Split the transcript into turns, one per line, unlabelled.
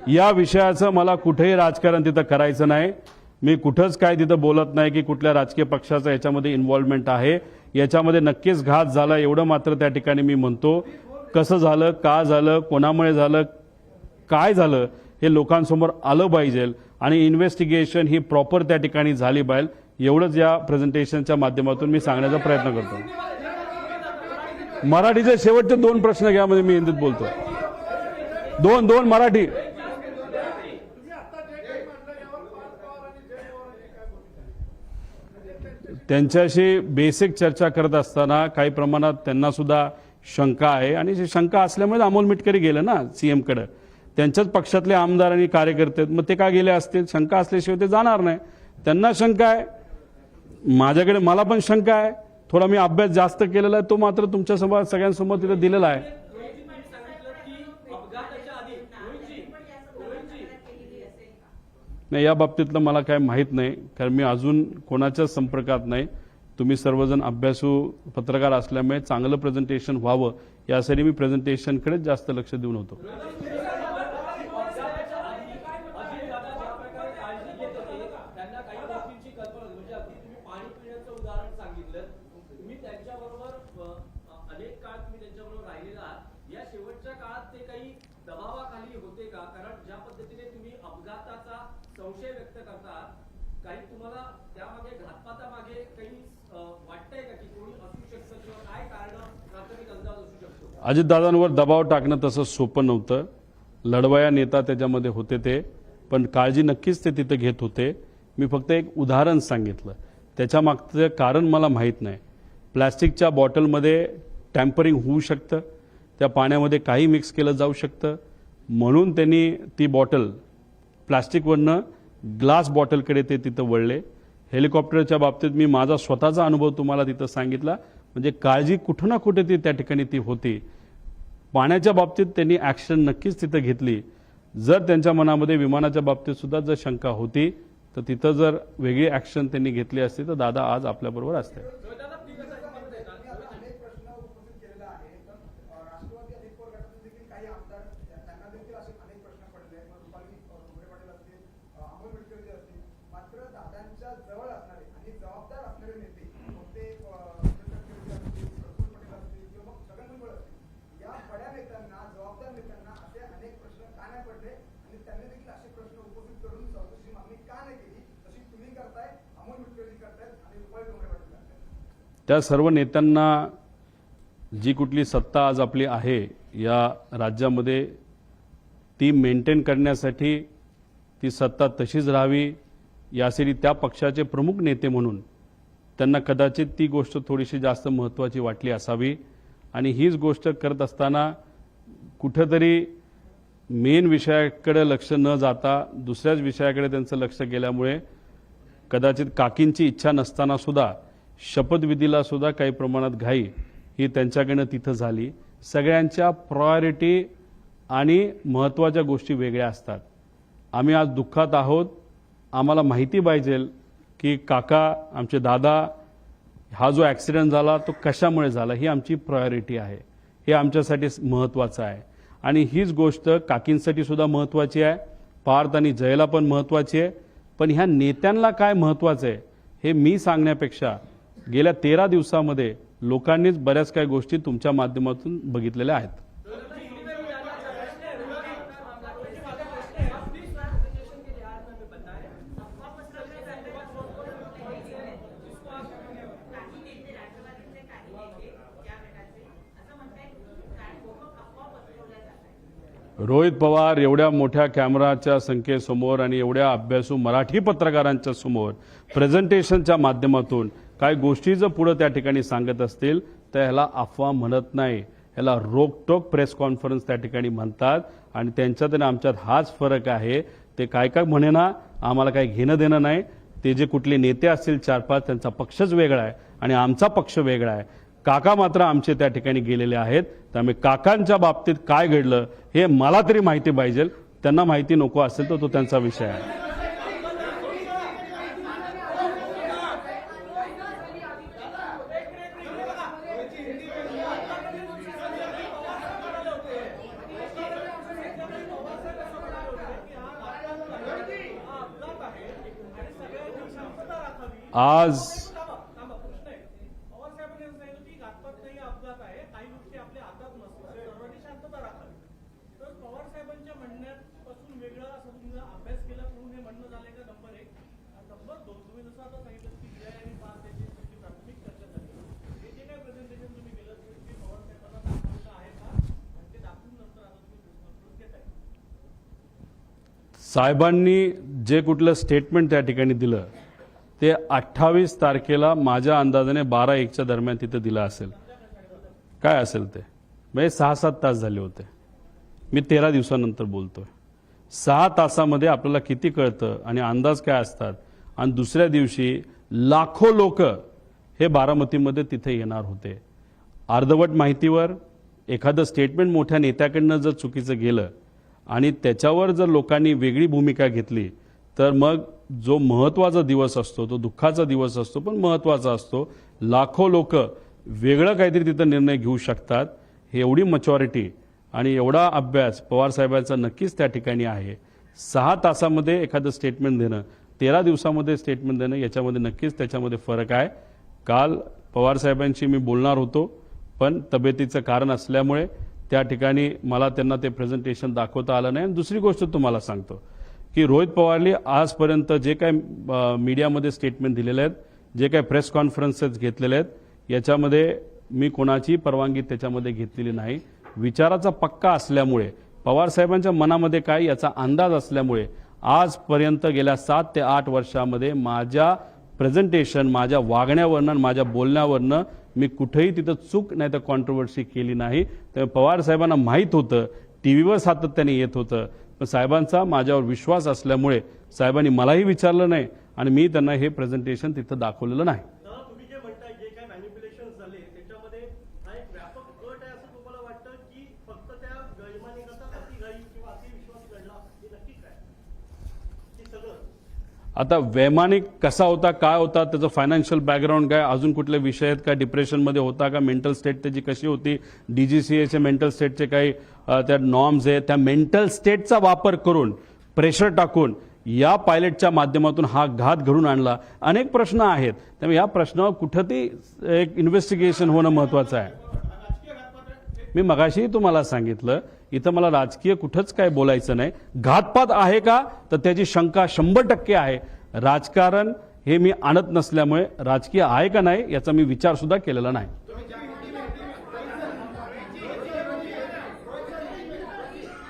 या विषयाचं मला कुठेही राजकारण तिथं करायचं नाही। मी कुठंच काय तिथं बोलत नाही की कुठल्या राजकीय पक्षाचं याच्यामध्ये इन्व्हॉल्वमेंट आहे। याच्यामध्ये नक्कीच घात झाला एवढं मात्र त्या ठिकाणी मी म्हणतो। कसं झालं, का झालं, कोणामुळे झालं, काय झालं हे लोकांसमोर आलं पाहिजे आणि इन्व्हेस्टिगेशन ही प्रॉपर त्या ठिकाणी झाली पाहिजे। एवढंच या प्रेझेंटेशनच्या माध्यमातून मी सांगण्याचा प्रयत्न करतो। मराठीचे शेवटचे 2 प्रश्न घ्या, म्हणजे मी हिंदीत बोलतो। दोन मराठी। त्यांच्याशी बेसिक चर्चा करत असताना काही प्रमाणात त्यांना सुद्धा शंका आहे आणि शंका असल्यामुळे अमोल मिटकरी गेले ना सीएम कडे। त्यांच्याच पक्षातले आमदार आणि कार्यकर्ते, मग ते का गेले असतील? शंका असल्याशिवाय ते जाणार नाही। त्यांना शंका आहे, माझ्याकडे मला पण शंका आहे। थोडा मी अभ्यास जास्त केलेला आहे, तो मात्र तुमच्या समोर सगळ्यांसमोर तिथे दिलेला आहे। नाही, या बाबतीतलं मला काय माहित नाही, कारण मी अजून कोणाच्याच संपर्कात नाही। तुम्ही सर्वजण अभ्यासू पत्रकार असल्यामुळे चांगलं प्रेझेंटेशन व्हावं यासाठी मी प्रेझेंटेशनकडे जास्त लक्ष देऊन होतो।
संशय व्यक्त करतात, काही तुम्हाला त्यामागे घातपातामागे काही वाटतंय का की कोणी असू शकतं किंवा काय कारण प्राथमिक अंदाज असू शकतो?
अजितदादांवर दबाव टाकणं तसं सोपं नव्हतं। लढवया नेता त्याच्यामध्ये होते ते, पण काळजी नक्कीच ते तिथे घेत होते। मी फक्त एक उदाहरण सांगितलं, त्याच्या मागचं कारण मला माहित नाही। प्लास्टिकच्या बॉटलमध्ये टॅम्परिंग होऊ शकतं, त्या पाण्यामध्ये काही मिक्स केलं जाऊ शकतं, म्हणून त्यांनी ती बॉटल प्लास्टिकवरनं ग्लास बॉटलकडे ते तिथं वळले। हेलिकॉप्टरच्या बाबतीत मी माझा स्वतःचा अनुभव तुम्हाला तिथं सांगितला, म्हणजे काळजी कुठं ना कुठे ती त्या ठिकाणी ती होती। पाण्याच्या बाबतीत त्यांनी ॲक्शन नक्कीच तिथं घेतली। जर त्यांच्या मनामध्ये विमानाच्या बाबतीत सुद्धा जर शंका होती तर तिथं जर वेगळी ॲक्शन त्यांनी घेतली असती तर दादा आज आपल्याबरोबर असते। त्या सर्व नेत्यांना जी कुठली सत्ता आज आपली आहे या राज्यामध्ये ती मेंटेन करण्यासाठी ती सत्ता तशीच राहावी यासाठी त्या पक्षाचे प्रमुख नेते म्हणून त्यांना कदाचित ती गोष्ट थोडीशी जास्त महत्त्वाची वाटली असावी। आणि हीच गोष्ट करत असताना कुठेतरी मेन विषयाकडे लक्ष न जाता दुसऱ्याच विषयाकडे त्यांचं लक्ष गेल्यामुळे कदाचित काकींची इच्छा नसताना सुद्धा शपथविधीला सुद्धा काही प्रमाणात घाई ही त्यांच्याकडनं तिथं झाली। सगळ्यांच्या प्रायोरिटी आणि महत्त्वाच्या गोष्टी वेगळ्या असतात। आम्ही आज दुःखात आहोत, आम्हाला माहिती पाहिजे की काका आमचे दादा हा जो ॲक्सिडेंट झाला तो कशामुळे झाला, ही आमची प्रायोरिटी आहे, हे आमच्यासाठी महत्त्वाचं आहे। आणि हीच गोष्ट काकींसाठी सुद्धा महत्त्वाची आहे, पार्थ आणि जयला पण महत्त्वाची आहे। पण ह्या नेत्यांना काय महत्त्वाचं आहे हे मी सांगण्यापेक्षा गेल्या 13 दिवसामध्ये लोकांनीच बऱ्याच काही गोष्टी तुमच्या माध्यमातून बघितलेल्या आहेत। रोहित पवार एवढ्या मोठ्या कॅमेराच्या संख्येसमोर आणि एवढ्या अभ्यासू मराठी पत्रकारांच्या समोर प्रेझेंटेशनच्या माध्यमातून काही गोष्टी जर पुढे त्या ठिकाणी सांगत असतील तर ह्याला अफवा म्हणत नाही, ह्याला रोकटोक प्रेस कॉन्फरन्स त्या ठिकाणी म्हणतात। आणि त्यांच्यात आणि आमच्यात हाच फरक आहे। ते काय काय म्हणेना, आम्हाला काही घेणं देणं नाही। ते जे कुठले नेते असतील 4-5 त्यांचा पक्षच वेगळा आहे आणि आमचा पक्ष वेगळा आहे। काका मात्र आमचे त्या ठिकाणी गेलेले आहेत, त्यामुळे काकांच्या बाबतीत काय घडलं हे मला तरी माहिती पाहिजे, त्यांना माहिती नको असेल तर तो त्यांचा विषय आहे। आज
थांबा, प्रश्न आहे. पवार साहेबांनी असं सांगितलं की घातपात नाही, अपघात आहे, काही गोष्टी आपल्या हातात नसतात, सर्वांनी शांतता राखावी. तर पवार साहेबांच्या म्हणण्यापासून वेगळा असं तुम्ही अभ्यास केला म्हणून हे म्हणणं झालंय का? नंबर 1. नंबर 2, तुम्ही जसं आता सांगितलं की GI आणि पास त्याची तुमची प्राथमिक चर्चा झाली. हे जे काही प्रेझेंटेशन तुम्ही केलं ते पवार साहेबांना दाखवलं आहे का? आणि ते दाखवून नंतर आता तुम्ही प्रश्न घेताय.
साहेबांनी जे कुठलं स्टेटमेंट त्या ठिकाणी दिलं ते 28 तारखेला माझ्या अंदाजाने 12-1च्या दरम्यान तिथं दिलं असेल. काय असेल ते म्हणजे 6-7 तास झाले होते. मी 13 दिवसानंतर बोलतोय. 6 तासामध्ये आपल्याला किती कळतं आणि अंदाज काय असतात. आणि दुसऱ्या दिवशी लाखो लोक हे बारामतीमध्ये तिथे येणार होते. अर्धवट माहितीवर एखादं स्टेटमेंट मोठ्या नेत्याकडनं जर चुकीचं गेलं आणि त्याच्यावर जर लोकांनी वेगळी भूमिका घेतली तर मग जो महत्त्वाचा दिवस असतो तो दुःखाचा दिवस असतो पण महत्त्वाचा असतो. लाखो लोक वेगळं काहीतरी तिथं निर्णय घेऊ शकतात. हे एवढी मॅच्युरिटी आणि एवढा अभ्यास पवारसाहेबांचा नक्कीच त्या ठिकाणी आहे. 6 तासामध्ये एखादं स्टेटमेंट देणं 13 दिवसामध्ये स्टेटमेंट देणं याच्यामध्ये नक्कीच त्याच्यामध्ये फरक आहे. काल पवारसाहेबांशी मी बोलणार होतो पण तब्येतीचं कारण असल्यामुळे त्या ठिकाणी मला त्यांना ते प्रेझेंटेशन दाखवता आलं नाही. आणि दुसरी गोष्ट तुम्हाला सांगतो की रोहित पवारनी आजपर्यंत जे काय मीडियामध्ये स्टेटमेंट दिलेले आहेत, जे काय प्रेस कॉन्फरन्सेस घेतलेले आहेत, याच्यामध्ये मी कोणाची परवानगी त्याच्यामध्ये घेतलेली नाही. विचाराचा पक्का असल्यामुळे पवारसाहेबांच्या मनामध्ये काय याचा अंदाज असल्यामुळे आजपर्यंत गेल्या 7 ते 8 वर्षामध्ये माझ्या प्रेझेंटेशन, माझ्या वागण्यावरनं, माझ्या बोलण्यावरनं मी कुठेही तिथं चूक नाही तर कॉन्ट्रोवर्सी केली नाही. त्यामुळे पवारसाहेबांना माहीत होतं, टीव्हीवर सातत्याने येत होतं. पण साहेबांचा माझ्यावर विश्वास असल्यामुळे साहेबांनी मलाही विचारलं नाही आणि मी त्यांना हे प्रेझेंटेशन तिथं दाखवलेलं नाही.
दादा, तुम्ही जे म्हणताय जे काही मॅनिप्युलेशन झाले त्याच्यामध्ये हा एक व्यापक गट आहे असं तुम्हाला वाटतं की फक्त त्या गैरमानिकाचा अतिघाई किंवा अतिविश्वास घडला हे नक्की काय की सगळं?
आता वैमानिक कसा होता, काय होता, त्याचं फायनान्शियल बॅकग्राऊंड काय, अजून कुठले विषय आहेत का, डिप्रेशनमध्ये होता का, मेंटल स्टेट त्याची कशी होती, DGCAचे मेंटल स्टेटचे काही त्या नॉर्म्स आहेत, त्या मेंटल स्टेटचा वापर करून प्रेशर टाकून या पायलटच्या माध्यमातून हा घात घडून आणला. अनेक प्रश्न आहेत. त्यामुळे या प्रश्नावर कुठं ती एक इन्व्हेस्टिगेशन होणं महत्त्वाचं आहे. मी मगाशी तुम्हाला सांगितलं इथं मला राजकीय कुठंच काय बोलायचं नाही. घातपात आहे का तर त्याची शंका 100% आहे. राजकारण हे मी आणत नसल्यामुळे राजकीय आहे का नाही याचा मी विचार सुद्धा केलेला नाही.